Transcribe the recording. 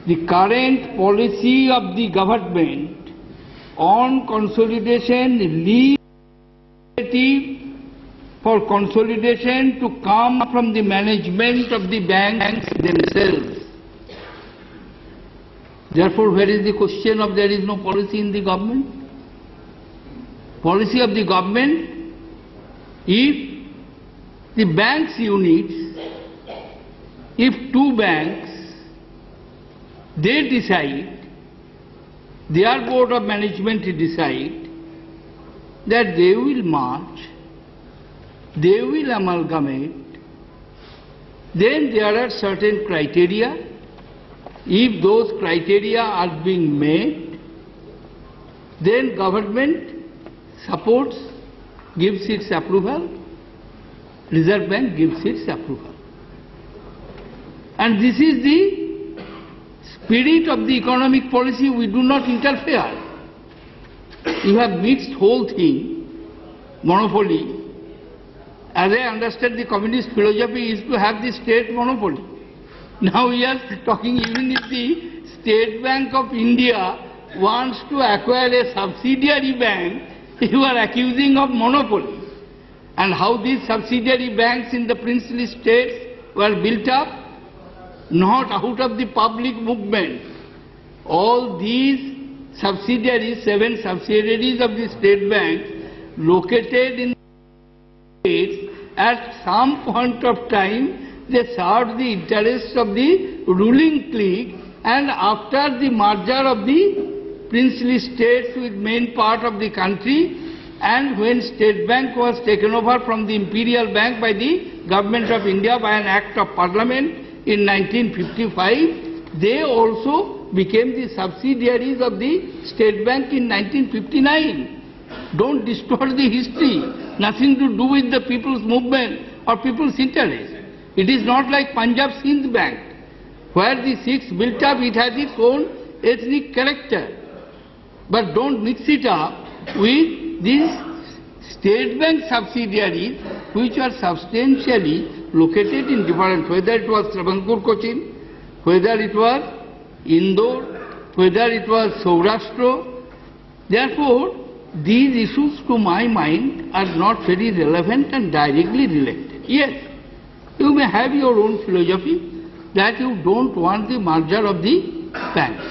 the current policy of the government on consolidation leaves for consolidation to come from the management of the banks themselves. Therefore, where is the question of there is no policy in the government? Policy of the government, if the banks units, if two banks, they decide, their board of management decide that they will merge, they will amalgamate, then there are certain criteria. If those criteria are being met, then government supports, gives its approval, Reserve Bank gives its approval. And this is the spirit of the economic policy. We do not interfere. You have mixed whole thing, monopoly. As I understand, the communist philosophy is to have the state monopoly. Now we are talking, even if the State Bank of India wants to acquire a subsidiary bank, you are accusing of monopoly. And how these subsidiary banks in the princely states were built up? Not out of the public movement. All these subsidiaries, 7 subsidiaries of the State Bank, located in the states, at some point of time, they served the interests of the ruling clique, and after the merger of the princely states with main part of the country, and when State Bank was taken over from the Imperial Bank by the Government of India by an Act of Parliament in 1955, they also became the subsidiaries of the State Bank in 1959. Don't distort the history. Nothing to do with the people's movement or people's interest. It is not like Punjab Sindh Bank, where the Sikhs built up, it has its own ethnic character. But don't mix it up with these State Bank subsidiaries, which are substantially located in different, whether it was Travancore Cochin, whether it was Indore, whether it was Saurashtra. Therefore, these issues to my mind are not very relevant and directly related. Yes, you may have your own philosophy that you don't want the merger of the banks.